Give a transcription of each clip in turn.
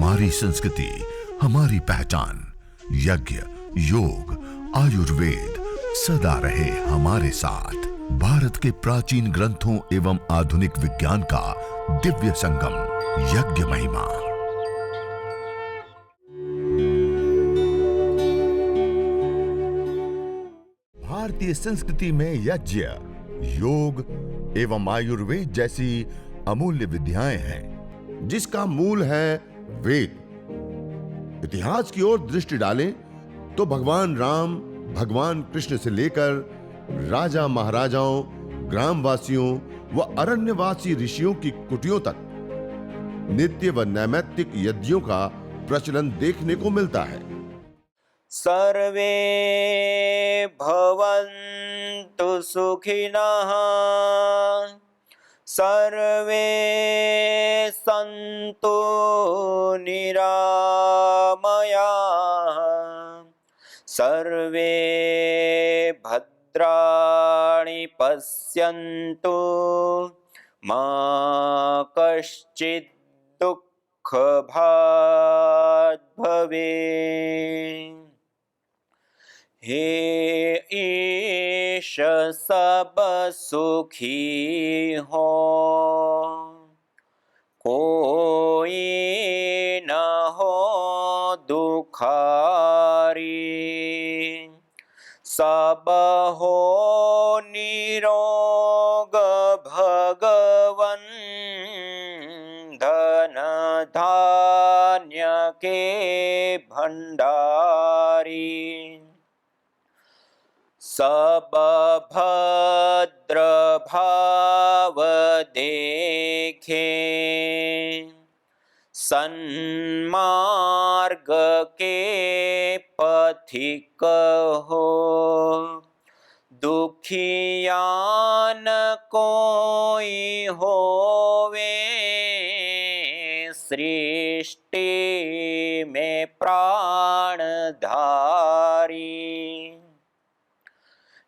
हमारी संस्कृति, हमारी पहचान। यज्ञ, योग, आयुर्वेद सदा रहे हमारे साथ। भारत के प्राचीन ग्रंथों एवं आधुनिक विज्ञान का दिव्य संगम, यज्ञ महिमा। भारतीय संस्कृति में यज्ञ, योग एवं आयुर्वेद जैसी अमूल्य विद्याएं हैं, जिसका मूल है वेद। इतिहास की ओर दृष्टि डालें तो भगवान राम, भगवान कृष्ण से लेकर राजा महाराजाओं, ग्रामवासियों व अरण्यवासी ऋषियों की कुटियों तक नित्य व नैमित्तिक यज्ञों का प्रचलन देखने को मिलता है। सर्वे भवन्तु सुखिनः, सर्वे सन्तु निरामयाः, सर्वे भद्राणि पश्यन्तु, मा कश्चित् दुःखभाग् भवेत्। हे ईश सब सुखी हो, कोई न हो दुखारी, सब हो निरोग भगवन, धन धान्य के भंडारी, सब भद्र भाव देखे, सन्मार्ग के पथिक हो, दुखियान कोई होवे, सृष्टि में प्राणधारी।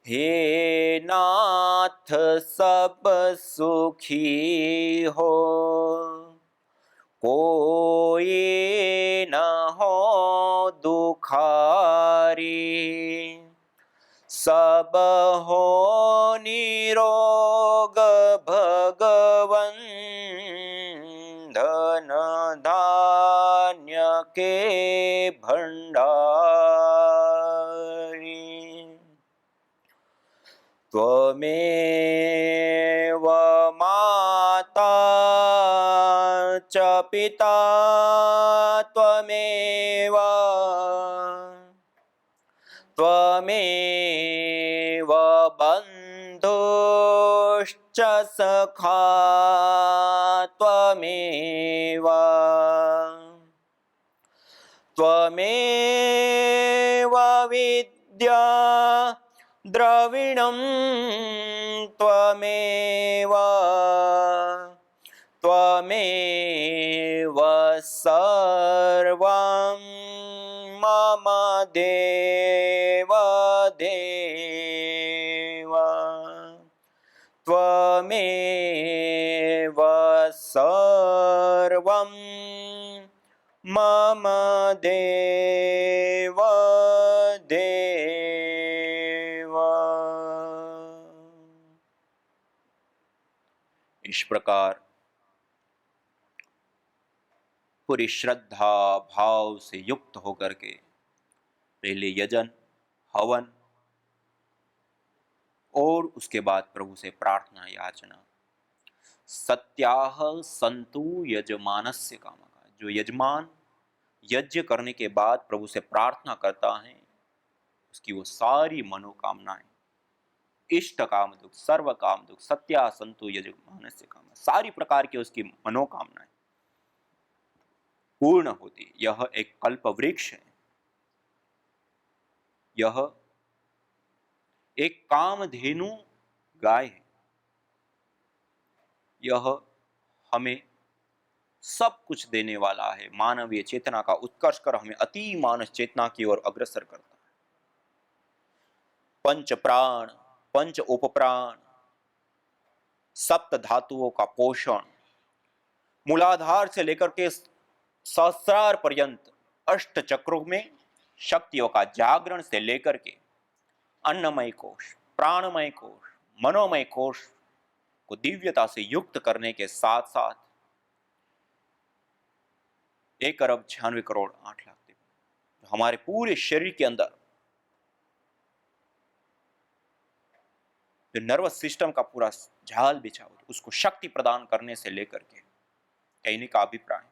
हे नाथ सब सुखी हो, कोई न हो दुखारी, सब हो निरोग भगवन, धन धान्य के भंडारी। त्वमेव माता च पिता, त्वमेव बन्धुश्च सखा, त्वमेव विद्या द्रविणं, त्वमेव सर्वं मम देव देव, त्वमेव सर्वं मम देव देव। इस प्रकार पूरी श्रद्धा भाव से युक्त होकर के पहले यजन, हवन और उसके बाद प्रभु से प्रार्थना याचना। सत्याह संतु यजमानस्य कामका, जो यजमान यज्ञ करने के बाद प्रभु से प्रार्थना करता है, उसकी वो सारी मनोकामनाएं, इष्ट काम दुख, सर्व काम दुख, सत्या संतु यजमानस्य काम, सारी प्रकार की उसकी मनोकामनाएं पूर्ण होती। यह एक कल्प वृक्ष है, यह एक कामधेनु गाय है, यह हमें सब कुछ देने वाला है। मानवीय चेतना का उत्कर्ष कर हमें अति मानस चेतना की ओर अग्रसर करता है। पंच प्राण, पंच उपप्राण, सप्त धातुओं का पोषण, मूलाधार से लेकर के सहस्रार पर्यंत अष्ट चक्रों में शक्तियों का जागरण से लेकर के अन्नमय कोश, प्राणमय कोश, मनोमय कोश को दिव्यता से युक्त करने के साथ साथ 1,96,08,00,000 हमारे पूरे शरीर के अंदर जो नर्वस सिस्टम का पूरा जाल बिछा हो उसको शक्ति प्रदान करने से लेकर के कहने का अभिप्राय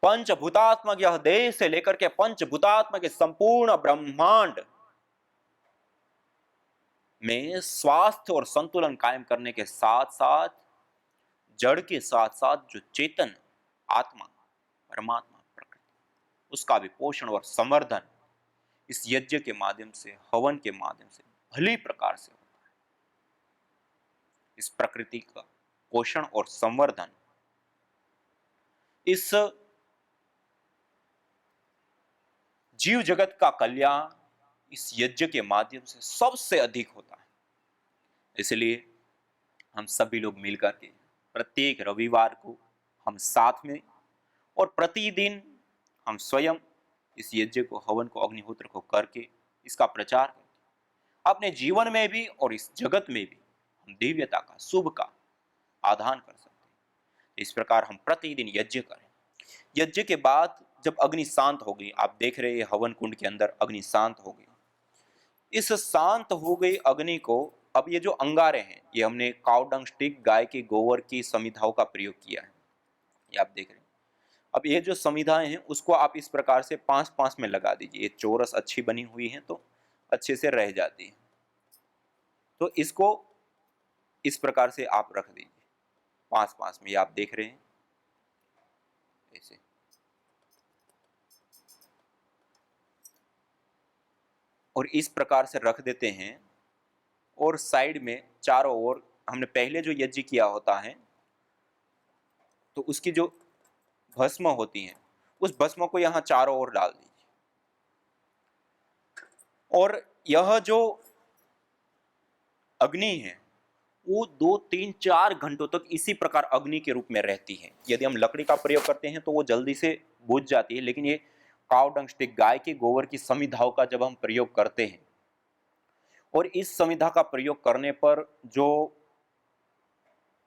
पंचभूतात्मक यह देह से लेकर के पंचभूतात्मक संपूर्ण ब्रह्मांड में स्वास्थ्य और संतुलन कायम करने के साथ साथ जड़ के साथ साथ जो चेतन आत्मा परमात्मा प्रकृति उसका भी पोषण और संवर्धन इस यज्ञ के माध्यम से, हवन के माध्यम से भली प्रकार से होता है। इस प्रकृति का पोषण और संवर्धन इस जीव जगत का कल्याण इस यज्ञ के माध्यम से सबसे अधिक होता है। इसलिए हम सभी लोग मिलकर के प्रत्येक रविवार को हम साथ में और प्रतिदिन हम स्वयं इस यज्ञ को, हवन को, अग्निहोत्र को करके इसका प्रचार करके अपने जीवन में भी और इस जगत में भी हम दिव्यता का, शुभ का आधान कर सकते हैं। इस प्रकार हम प्रतिदिन यज्ञ करें। यज्ञ के बाद जब अग्नि शांत हो गई, आप देख रहे हैं हवन कुंड के अंदर अग्नि शांत हो गई। इस शांत हो गई अग्नि को अब ये जो अंगारे हैं ये हमने काउ डंग स्टिक, गाय के गोबर की समिधाओं का प्रयोग किया है, ये आप देख रहे हैं। अब ये जो समिधाएं हैं उसको आप इस प्रकार से 5-5 में लगा दीजिए। ये चौरस अच्छी बनी हुई है तो अच्छे से रह जाती है, तो इसको इस प्रकार से आप रख दीजिए 5-5 में, ये आप देख रहे हैं ऐसे। और इस प्रकार से रख देते हैं और साइड में चारों ओर हमने पहले जो यज्ञ किया होता है तो उसकी जो भस्म होती है उस भस्म को यहाँ चारों ओर डाल दीजिए। और यह जो अग्नि है वो 2-3-4 घंटों तक इसी प्रकार अग्नि के रूप में रहती है। यदि हम लकड़ी का प्रयोग करते हैं तो वो जल्दी से बुझ जाती है, लेकिन ये काउ डंग स्टिक, गाय के गोबर की समिधाओं का जब हम प्रयोग करते हैं और इस समिधा का प्रयोग करने पर जो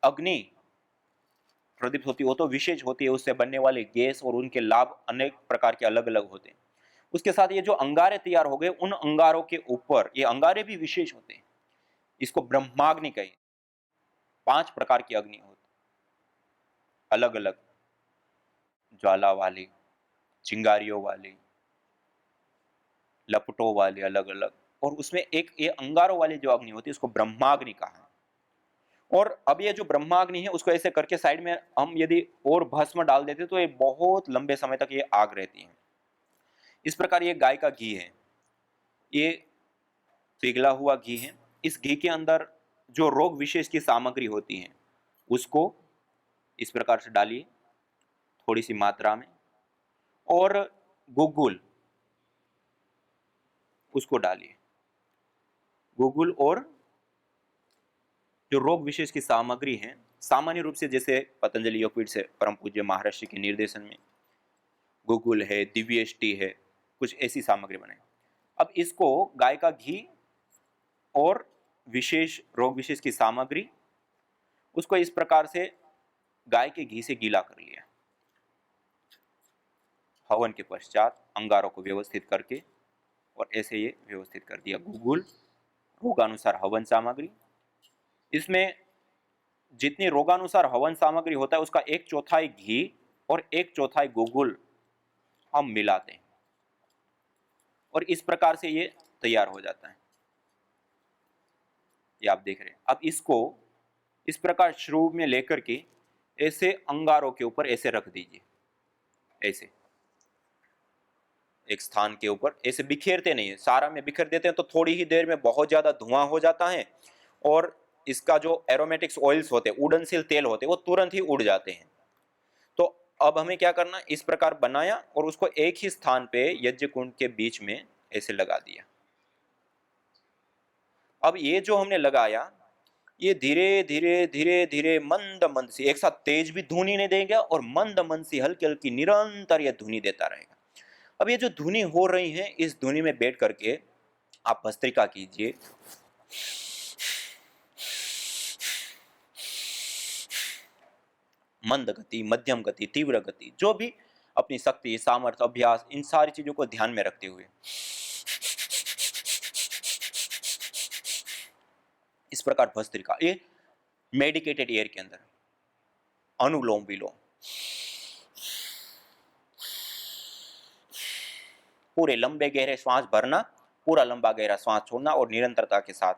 अग्नि प्रदीप्त होती है वो तो विशेष होती है, उससे बनने वाले गैस और उनके लाभ अनेक प्रकार के अलग अलग होते हैं। उसके साथ ये जो अंगारे तैयार हो गए उन अंगारों के ऊपर ये अंगारे भी विशेष होते हैं, इसको ब्रह्माग्नि कहें। 5 प्रकार की अग्नि होती अलग अलग, ज्वाला वाली, चिंगारियों वाली, लपटों वाली अलग अलग, और उसमें एक ये अंगारों वाली जो अग्नि होती है उसको ब्रह्माग्नि कहा है। और अब ये जो ब्रह्माग्नि है उसको ऐसे करके साइड में हम यदि और भस्म डाल देते तो ये बहुत लंबे समय तक ये आग रहती है। इस प्रकार ये गाय का घी है, ये पिघला हुआ घी है। इस घी के अंदर जो रोग विशेष की सामग्री होती है उसको इस प्रकार से डालिए थोड़ी सी मात्रा में, और गुगुल उसको डालिए। गुगुल और जो रोग विशेष की सामग्री है, सामान्य रूप से जैसे पतंजलि योगपीठ से परम पूज्य महर्षि के निर्देशन में गुगुल है, दिव्यष्टि है, कुछ ऐसी सामग्री बनाए। अब इसको गाय का घी और विशेष रोग विशेष की सामग्री उसको इस प्रकार से गाय के घी से गीला कर लिया। हवन के पश्चात अंगारों को व्यवस्थित करके और ऐसे ये व्यवस्थित कर दिया। गुगुल रोगानुसार हवन सामग्री, इसमें जितनी रोगानुसार हवन सामग्री होता है उसका 1/4 घी और 1/4 गुगुल हम मिलाते हैं और इस प्रकार से ये तैयार हो जाता है, ये आप देख रहे हैं। अब इसको इस प्रकार श्रू में लेकर के ऐसे अंगारों के ऊपर ऐसे रख दीजिए, ऐसे एक स्थान के ऊपर, ऐसे बिखेरते नहीं है। सारा में बिखेर देते हैं तो थोड़ी ही देर में बहुत ज्यादा धुआं हो जाता है और इसका जो एरोमेटिक्स ऑयल्स होते हैं, उड़नशील तेल होते हैं, वो तुरंत ही उड़ जाते हैं। तो अब हमें क्या करना, इस प्रकार बनाया और उसको एक ही स्थान पे यज्ञ कुंड के बीच में ऐसे लगा दिया। अब ये जो हमने लगाया ये धीरे धीरे धीरे धीरे मंद मंद से, एक साथ तेज भी धुनी नहीं देगा और मंद मंद से हल्की हल्की निरंतर ये धुनी देता रहेगा। अब ये जो धुनी हो रही है, इस धुनी में बैठ करके आप भस्त्रिका कीजिए। मंद गति, मध्यम गति, तीव्र गति, जो भी अपनी शक्ति, सामर्थ्य, अभ्यास, इन सारी चीजों को ध्यान में रखते हुए इस प्रकार भस्त्रिका, ये मेडिकेटेड एयर के अंदर अनुलोम विलोम, पूरे लंबे गहरे श्वास भरना, पूरा लंबा गहरा श्वास छोड़ना और निरंतरता के साथ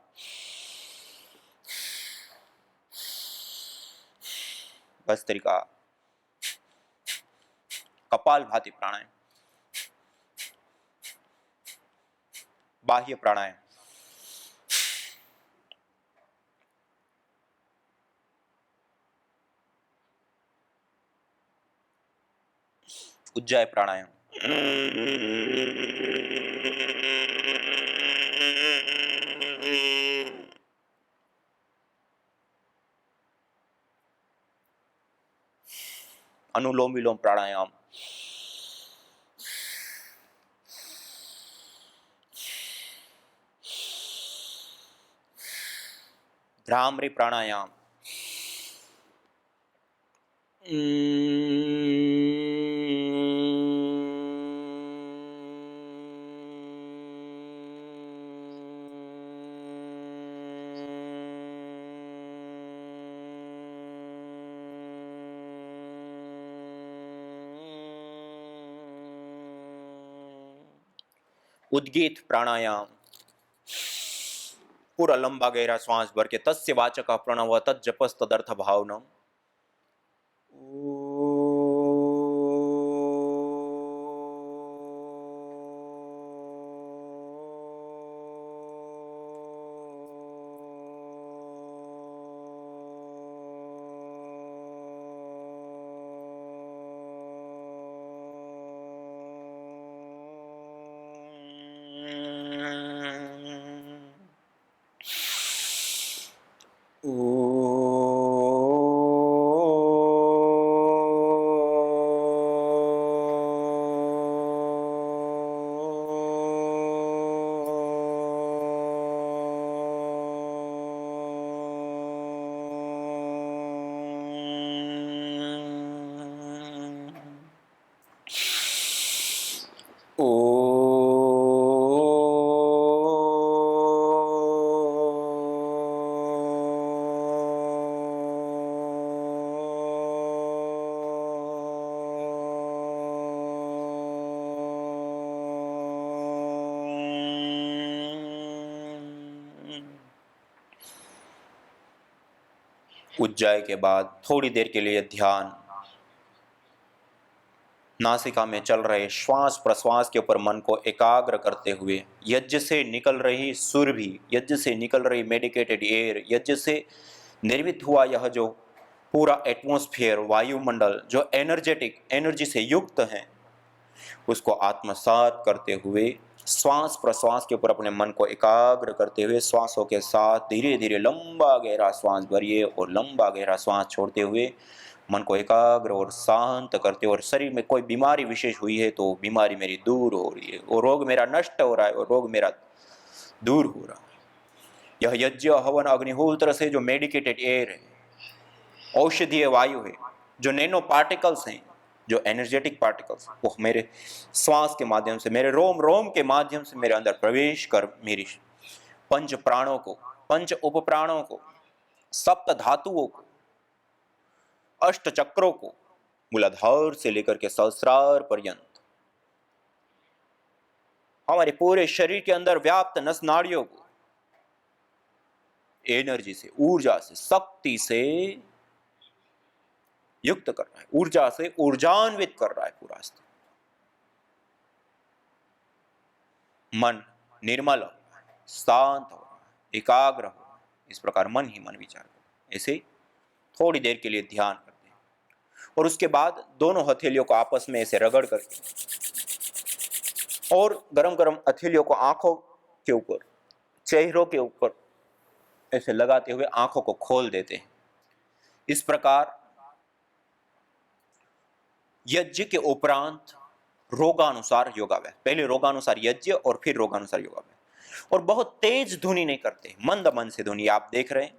भस्त्रिका, कपालभाति प्राणायाम, बाह्य प्राणायाम, उज्जाय प्राणायाम, अनुलोम विलोम प्राणायाम, भ्रामरी प्राणायाम, उद्गीत प्राणायाम, पूरा लंबा गहरा श्वास भर के तस्य वाचक प्रणव तज्जपस तदर्थ भावनम। उज्जाय के बाद थोड़ी देर के लिए ध्यान नासिका में चल रहे श्वास प्रश्वास के ऊपर मन को एकाग्र करते हुए, यज्ञ से निकल रही सुरभि, यज्ञ से निकल रही मेडिकेटेड एयर, यज्ञ से निर्मित हुआ यह जो पूरा एटमॉस्फेयर, वायुमंडल जो एनर्जेटिक एनर्जी से युक्त है, उसको आत्मसात करते हुए श्वास प्रश्वास के ऊपर अपने मन को एकाग्र करते हुए श्वासों के साथ धीरे धीरे लंबा गहरा श्वास भरिए और लंबा गहरा श्वास छोड़ते हुए मन को एकाग्र और शांत करते, और शरीर में कोई बीमारी विशेष हुई है तो बीमारी मेरी दूर हो रही है, और रोग मेरा नष्ट हो रहा है और रोग मेरा दूर हो रहा है। यह यज्ञ हवन अग्निहोत्र से जो मेडिकेटेड एयर है, औषधीय वायु है, जो नैनो पार्टिकल्स हैं, जो एनर्जेटिक पार्टिकल्स, वो मेरे श्वास के माध्यम से, मेरे रोम रोम के माध्यम से मेरे अंदर प्रवेश कर मेरी पंच प्राणों को, पंच उपप्राणों को, सप्त धातुओं को, अष्ट चक्रों को, मूलाधार से लेकर के सहस्रार पर्यंत हमारे पूरे शरीर के अंदर व्याप्त नस नाड़ियों को एनर्जी से, ऊर्जा से, शक्ति से युक्त कर रहा है, ऊर्जा से ऊर्जान्वित कर रहा है पूरा स्तर। मन निर्मल हो रहा है, शांत हो रहा है, एकाग्र हो रहा है। इस प्रकार मन ही मन विचार करो। ऐसे थोड़ी देर के लिए ध्यान करते हैं और उसके बाद दोनों हथेलियों को आपस में ऐसे रगड़ करके और गरम गरम हथेलियों को आंखों के ऊपर, चेहरों के ऊपर ऐसे लगाते हुए आंखों को खोल देते हैं। इस प्रकार यज्ञ के उपरांत रोगानुसार योगाभ्यास, पहले रोगानुसार यज्ञ और फिर रोगानुसार योगाभ्यास। और बहुत तेज ध्वनि नहीं करते, मंद मन से ध्वनि। आप देख रहे हैं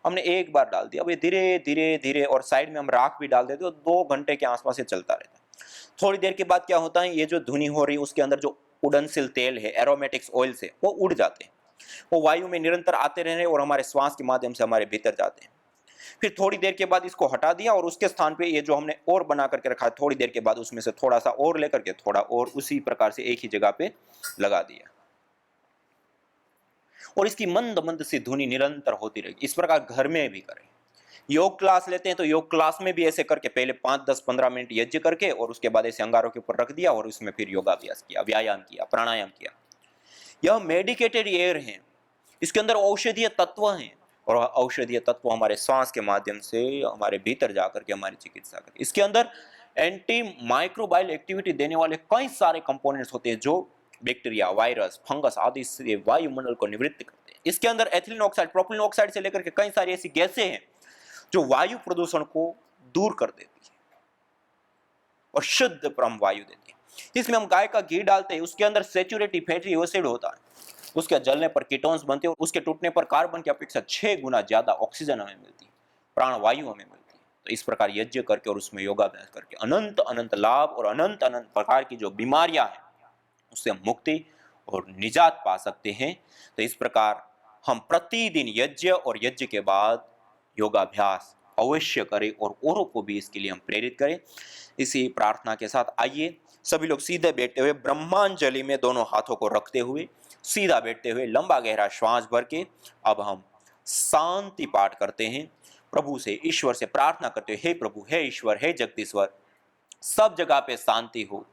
हमने एक बार डाल दिया, अब ये धीरे धीरे धीरे, और साइड में हम राख भी डाल देते तो 2 घंटे के आसपास ये चलता रहता है। थोड़ी देर के बाद क्या होता है, ये जो ध्वनि हो रही है उसके अंदर जो उड़नसिल तेल है, एरोमेटिक्स ऑयल से, वो उड़ जाते हैं, वो वायु में निरंतर आते रह रहे और हमारे श्वास के माध्यम से हमारे भीतर जाते हैं। फिर थोड़ी देर के बाद इसको हटा दिया और उसके स्थान पे ये जो हमने और बना करके रखा है, थोड़ी देर के बाद उसमें से थोड़ा सा और लेकर के थोड़ा और उसी प्रकार से एक ही जगह पे लगा दिया, और इसकी मंद मंद सी ध्वनि निरंतर होती रहेगी। इस प्रकार घर में भी करें। योग क्लास लेते हैं तो योग क्लास में भी ऐसे करके पहले 5, 10, 15 मिनट यज्ञ करके और उसके बाद ऐसे अंगारों के ऊपर रख दिया और उसमें फिर योगाभ्यास किया, व्यायाम किया, प्राणायाम किया। यह मेडिकेटेड एयर है, इसके अंदर औषधीय तत्व हैं और औषधीय तत्व हमारे सांस के माध्यम से हमारे भीतर जाकर के हमारी चिकित्सा करते हैं। इसके अंदर एंटी माइक्रोबाइल एक्टिविटी देने वाले कई सारे कंपोनेंट्स होते हैं जो बैक्टीरिया, वायरस, फंगस आदि से वायुमंडल को निवृत्त करते हैं। इसके अंदर एथिलीन ऑक्साइड, प्रोपिलीन ऑक्साइड से लेकर के कई सारी ऐसी गैसें हैं जो वायु प्रदूषण को दूर कर देती है और शुद्ध परम वायु देती है। इसमें हम गाय का घी डालते हैं, उसके अंदर सैचुरेटेड फैटी एसिड होता है, उसके जलने पर कीटोन्स बनते हैं और उसके टूटने पर कार्बन की अपेक्षा 6 गुना ज्यादा ऑक्सीजन हमें मिलती है, प्राण वायु हमें मिलती है। तो इस प्रकार यज्ञ करके और उसमें योगाभ्यास करके अनंत अनंत लाभ और अनंत अनंत प्रकार की जो बीमारियां हैं उससे हम मुक्ति और निजात पा सकते हैं। तो इस प्रकार हम प्रतिदिन यज्ञ और यज्ञ के बाद योगाभ्यास अवश्य करें और औरों को भी इसके लिए हम प्रेरित करें। इसी प्रार्थना के साथ आइए सभी लोग सीधे बैठते हुए ब्रह्मांजलि में दोनों हाथों को रखते हुए सीधा बैठते हुए लंबा गहरा श्वास भर के अब हम शांति पाठ करते हैं। प्रभु से, ईश्वर से प्रार्थना करते हुए, हे प्रभु, हे ईश्वर, हे जगदीश्वर, सब जगह पे शांति हो,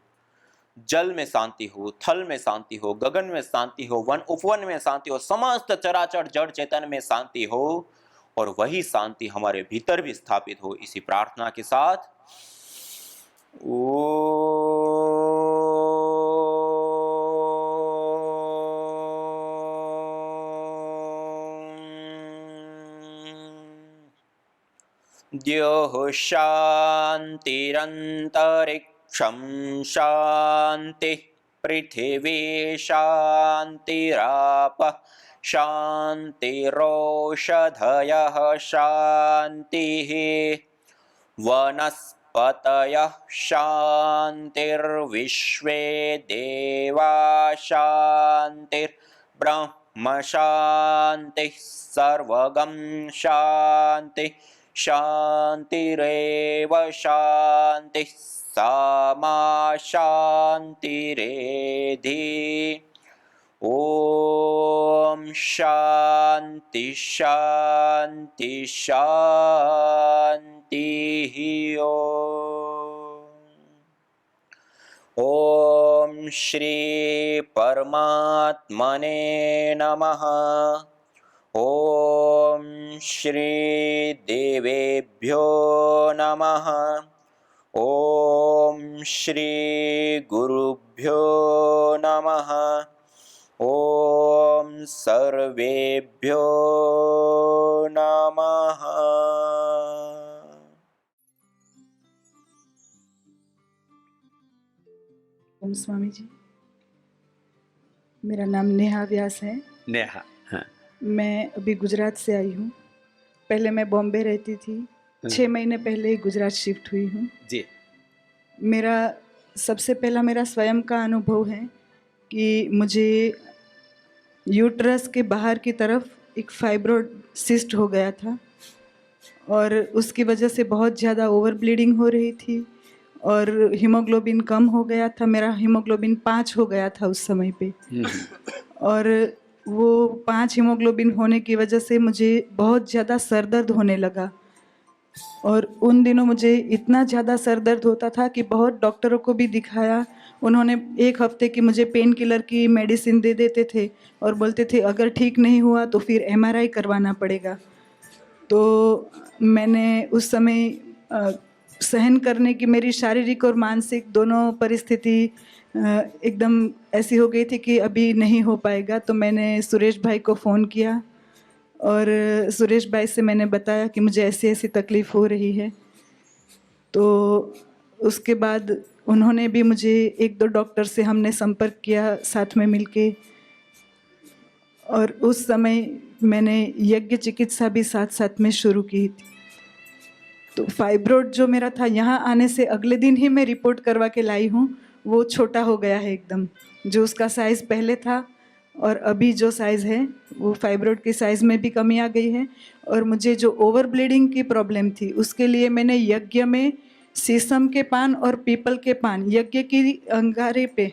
जल में शांति हो, थल में शांति हो, गगन में शांति हो, वन उपवन में शांति हो, समस्त चराचर जड़ चेतन में शांति हो और वही शांति हमारे भीतर भी स्थापित हो। इसी प्रार्थना के साथ द्योः शान्तिरन्तरिक्षं शान्तिः, पृथिवी शान्तिरापः शान्तिरोषधयः शान्तिः, वनस्पतयः शान्तिर्विश्वे देवा शान्तिर्ब्रह्म शान्तिः, सर्वगं शान्तिः शान्तिरेव शान्तिः, सामा शान्तिरेधि। ओम शांति शांति शांति। ओम श्री परमात्मने नमः। ओम श्री देवेभ्यो नमः। ओम श्री गुरुभ्यो नमः। ओम सर्वेभ्यो नमः। ओम स्वामी जी, मेरा नाम नेहा व्यास है। नेहा, हाँ। मैं अभी गुजरात से आई हूँ। पहले मैं बॉम्बे रहती थी, 6 महीने पहले ही गुजरात शिफ्ट हुई हूँ जी। मेरा सबसे पहला मेरा स्वयं का अनुभव है कि मुझे यूट्रस के बाहर की तरफ एक फाइब्रोड सिस्ट हो गया था और उसकी वजह से बहुत ज़्यादा ओवर ब्लीडिंग हो रही थी और हीमोग्लोबिन कम हो गया था। मेरा हीमोग्लोबिन 5 हो गया था उस समय पे और वो 5 हीमोग्लोबिन होने की वजह से मुझे बहुत ज़्यादा सर दर्द होने लगा और उन दिनों मुझे इतना ज़्यादा सर दर्द होता था कि बहुत डॉक्टरों को भी दिखाया। उन्होंने 1 हफ्ते की मुझे पेन किलर की मेडिसिन दे देते थे और बोलते थे अगर ठीक नहीं हुआ तो फिर MRI करवाना पड़ेगा। तो मैंने उस समय सहन करने की मेरी शारीरिक और मानसिक दोनों परिस्थिति एकदम ऐसी हो गई थी कि अभी नहीं हो पाएगा। तो मैंने सुरेश भाई को फ़ोन किया और सुरेश भाई से मैंने बताया कि मुझे ऐसी ऐसी तकलीफ़ हो रही है। तो उसके बाद उन्होंने भी मुझे 1-2 डॉक्टर से हमने संपर्क किया साथ में मिलके, और उस समय मैंने यज्ञ चिकित्सा भी साथ-साथ में शुरू की थी। तो फाइब्रोड जो मेरा था, यहाँ आने से अगले दिन ही मैं रिपोर्ट करवा के लाई हूँ, वो छोटा हो गया है एकदम। जो उसका साइज़ पहले था और अभी जो साइज़ है, वो फाइब्रोड के साइज़ में भी कमी आ गई है। और मुझे जो ओवर ब्लीडिंग की प्रॉब्लम थी, उसके लिए मैंने यज्ञ में शीशम के पान और पीपल के पान यज्ञ की अंगारे पे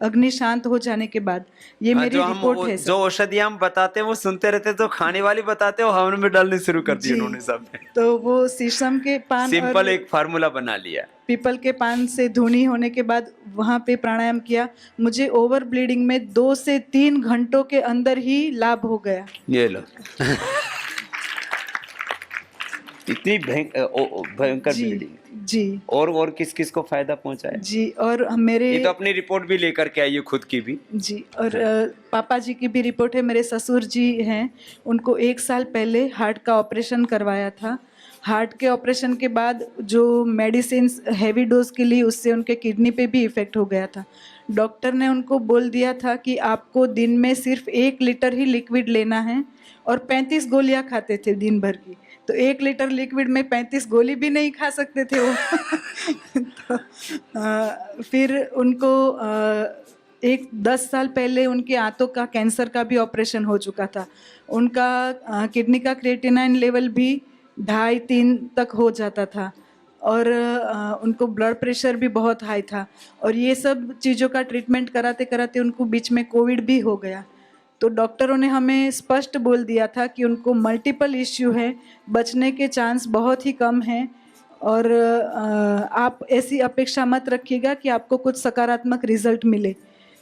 अग्नि शांत हो जाने के बाद, ये हाँ, मेरी जो हम रिपोर्ट है जो सर। औषधियाँ हम बताते हैं वो सुनते रहते हैं, तो खाने वाली बताते हो हवन में डालने शुरू कर दिए जी। उन्होंने सब। तो वो शीशम के पान सिंपल और एक फार्मूला बना लिया। पीपल के पान से धुनी होने के बाद वहाँ पे प्राणायाम किया। मुझे ओवर ब्लीडिंग में 2 से 3 घंटों के अंदर ही लाभ हो गया। ये लो। इतनी भयंकर जी, ब्लीडिंग थी। जी, और किस किस को फायदा पहुंचा है? जी। और मेरे ये तो अपनी रिपोर्ट भी लेकर के आइए खुद की भी। जी, और पापा जी की भी रिपोर्ट है। मेरे ससुर जी हैं, उनको 1 साल पहले हार्ट का ऑपरेशन करवाया था। हार्ट के ऑपरेशन के बाद जो मेडिसिन्स हैवी डोज की ली, उससे उनके किडनी पे भी इफ़ेक्ट हो गया था। डॉक्टर ने उनको बोल दिया था कि आपको दिन में सिर्फ 1 लीटर ही लिक्विड लेना है, और 35 गोलियाँ खाते थे दिन भर की। तो 1 लीटर लिक्विड में 35 गोली भी नहीं खा सकते थे वो। तो फिर उनको 10 साल पहले उनके आंतों का कैंसर का भी ऑपरेशन हो चुका था। उनका किडनी का क्रिएटिनिन लेवल भी 2.5-3 तक हो जाता था, और उनको ब्लड प्रेशर भी बहुत हाई था। और ये सब चीज़ों का ट्रीटमेंट कराते कराते उनको बीच में कोविड भी हो गया। तो डॉक्टरों ने हमें स्पष्ट बोल दिया था कि उनको मल्टीपल इश्यू है, बचने के चांस बहुत ही कम हैं, और आप ऐसी अपेक्षा मत रखिएगा कि आपको कुछ सकारात्मक रिजल्ट मिले।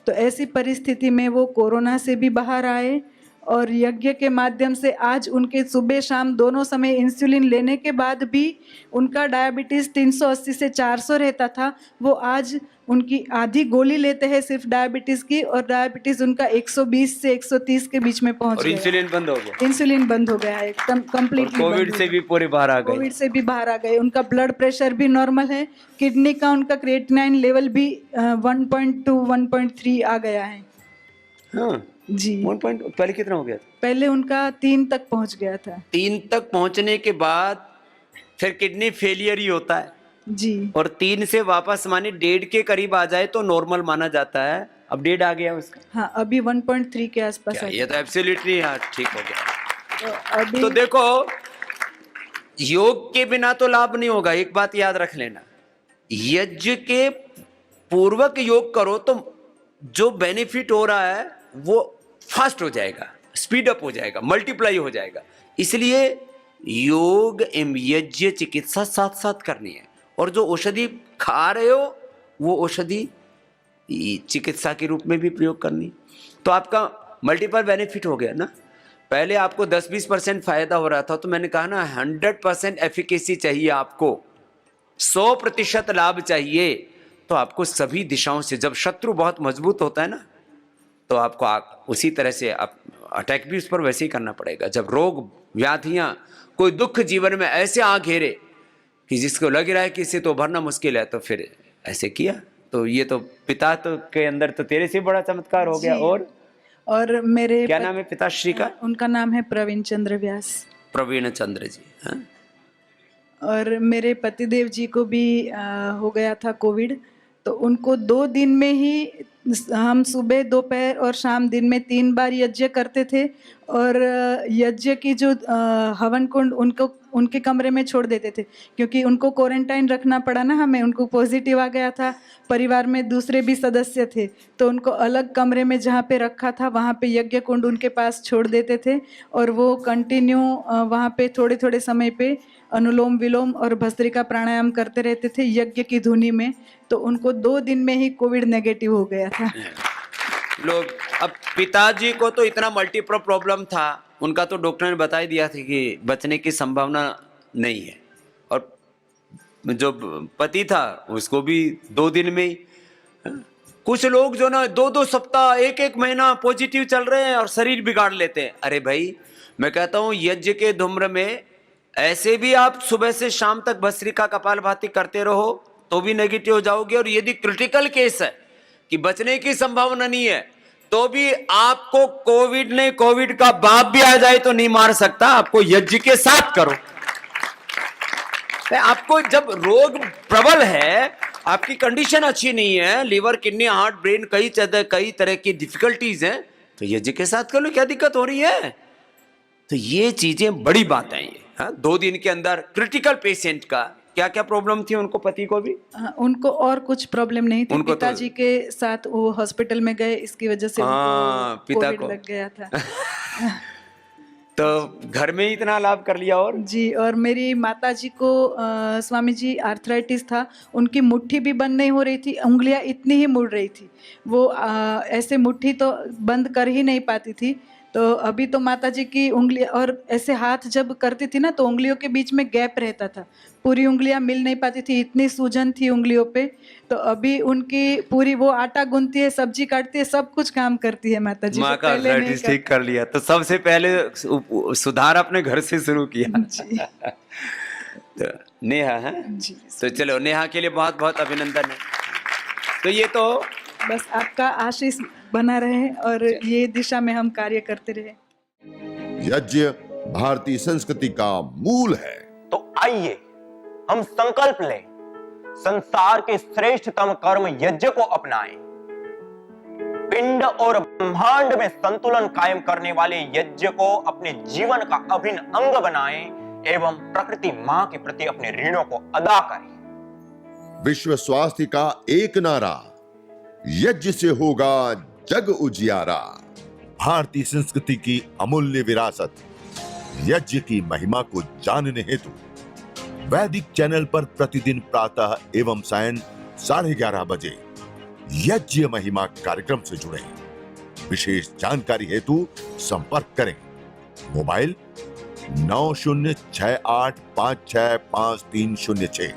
तो ऐसी परिस्थिति में वो कोरोना से भी बाहर आए, और यज्ञ के माध्यम से आज उनके सुबह शाम दोनों समय इंसुलिन लेने के बाद भी उनका डायबिटीज़ 380 से 400 रहता था, वो आज उनकी आधी गोली लेते हैं सिर्फ डायबिटीज़ की, और डायबिटीज़ उनका 120 से 130 के बीच में पहुंच और गया। इंसुलिन बंद हो गया। इंसुलिन बंद हो गया है एकदम कंप्लीटली। कोविड से भी पूरे बाहर आ गए। कोविड से भी बाहर आ गए। उनका ब्लड प्रेशर भी नॉर्मल है, किडनी का उनका क्रिएटिनिन लेवल भी 1.2 1.3 आ गया है। हाँ, जी, 1 पॉइंट पहले कितना हो गया था? पहले उनका 3 तक पहुंच गया था। 3 तक पहुंचने के बाद फिर किडनी फेलियर ही होता है, जी, और 3 से वापस माने 1.5 के करीब आ जाए तो नॉर्मल माना जाता है। अब 1.5 आ गया उसका। हाँ, अभी 1.3 के आसपास क्या आ ये तो एब्सोल्युटली हाँ ठीक हो गया। गया। अभी तो देखो, योग के बिना तो लाभ नहीं होगा, एक बात याद रख लेना। यज्ञ के पूर्वक योग करो तो जो बेनिफिट हो रहा है वो फास्ट हो जाएगा, स्पीड अप हो जाएगा, मल्टीप्लाई हो जाएगा। इसलिए योग एवं यज्ञ चिकित्सा साथ साथ करनी है, और जो औषधि खा रहे हो वो औषधि चिकित्सा के रूप में भी प्रयोग करनी। तो आपका मल्टीपल बेनिफिट हो गया ना। पहले आपको 10-20% फायदा हो रहा था, तो मैंने कहा ना 100% एफिकेसी चाहिए, आपको 100% लाभ चाहिए। तो आपको सभी दिशाओं से, जब शत्रु बहुत मजबूत होता है ना, तो आपको उसी तरह से अटैक भी उस पर वैसे ही करना पड़ेगा। जब रोग व्याधियां, कोई दुख जीवन में ऐसे आ घेरे कि जिसको लग रहा है कि इसे तो भरना मुश्किल है, तो फिर ऐसे किया। तो ये तो पिता तो के अंदर तो तेरे से बड़ा चमत्कार हो गया। जी। और मेरे क्या नाम है पिताश्री का? उनका नाम है प्रवीण चंद्र व्यास। प्रवीण चंद्र जी। हाँ? और मेरे पतिदेव जी को भी हो गया था कोविड। तो उनको 2 दिन में ही, हम सुबह दोपहर और शाम दिन में 3 बार यज्ञ करते थे, और यज्ञ की जो हवन कुंड उनके कमरे में छोड़ देते थे, क्योंकि उनको क्वारंटाइन रखना पड़ा ना हमें। उनको पॉजिटिव आ गया था, परिवार में दूसरे भी सदस्य थे, तो उनको अलग कमरे में जहाँ पे रखा था वहाँ पे यज्ञ कुंड उनके पास छोड़ देते थे, और वो कंटिन्यू वहाँ पे थोड़े थोड़े समय पे अनुलोम विलोम और भस्त्रिका प्राणायाम करते रहते थे यज्ञ की धुनी में। तो उनको 2 दिन में ही कोविड नेगेटिव हो गया था। लोग, अब पिताजी को तो इतना मल्टीपल प्रॉब्लम था, उनका तो डॉक्टर ने बता ही दिया था कि बचने की संभावना नहीं है, और जो पति था उसको भी 2 दिन में ही। कुछ लोग जो ना 2-2 सप्ताह 1-1 महीना पॉजिटिव चल रहे हैं और शरीर बिगाड़ लेते हैं। अरे भाई, मैं कहता हूं यज्ञ के धूम्र में ऐसे भी आप सुबह से शाम तक भस्त्रिका कपालभाति करते रहो तो भी नेगेटिव हो जाओगे, और यदि क्रिटिकल केस है कि बचने की संभावना नहीं है तो भी आपको कोविड नहीं, कोविड का बाप भी आ जाए तो नहीं मार सकता। आपको यज्ञ के साथ करो। आपको जब रोग प्रबल है, आपकी कंडीशन अच्छी नहीं है, लीवर, किडनी, हार्ट, ब्रेन, कई तरह की डिफिकल्टीज हैं, तो यज्ञ के साथ कर लो, क्या दिक्कत हो रही है? तो ये चीजें बड़ी बात है ये। हाँ, 2 दिन के अंदर क्रिटिकल पेशेंट का क्या क्या प्रॉब्लम थी उनको, पति को भी? उनको और कुछ प्रॉब्लम नहीं थी। उनको पिताजी के साथ वो हॉस्पिटल में गए, इसकी वजह से उनको पिता कोविड को लग गया था। तो घर में ही इतना लाभ कर लिया। और जी, और मेरी माताजी को स्वामी जी आर्थराइटिस था, उनकी मुट्ठी भी बंद नहीं हो रही थी, उंगलियां इतनी ही मुड़ रही थी, वो ऐसे मुट्ठी तो बंद कर ही नहीं पाती थी। तो अभी तो माताजी की उंगली और ऐसे हाथ जब करती थी ना तो उंगलियों के बीच में गैप रहता था, पूरी उंगलियां मिल नहीं पाती थी, इतनी सूजन थी उंगलियों पे। तो अभी उनकी पूरी, वो आटा गूंथती है, सब्जी काटती है, सब कुछ काम करती है माताजी। माँ का आर्थराइटिस ठीक कर लिया। तो सबसे पहले सुधार अपने घर से शुरू किया। जी। तो नेहा है जी, तो चलो, नेहा के लिए बहुत बहुत अभिनंदन है। तो ये तो बस आपका आशीष बना रहे और ये दिशा में हम कार्य करते रहे। यज्ञ भारतीय संस्कृति का मूल है। तो आइए हम संकल्प लें, संसार के श्रेष्ठतम कर्म यज्ञ को अपनाएं, पिंड और ब्रह्मांड में संतुलन कायम करने वाले यज्ञ को अपने जीवन का अभिन्न अंग बनाएं एवं प्रकृति मां के प्रति अपने ऋणों को अदा करें। विश्व स्वास्थ्य का एक नारा, यज्ञ से होगा जग उजियारा। भारतीय संस्कृति की अमूल्य विरासत यज्ञ की महिमा को जानने हेतु वैदिक चैनल पर प्रतिदिन प्रातः एवं सायं 11:30 बजे यज्ञ महिमा कार्यक्रम से जुड़े। विशेष जानकारी हेतु संपर्क करें। मोबाइल 9068565306।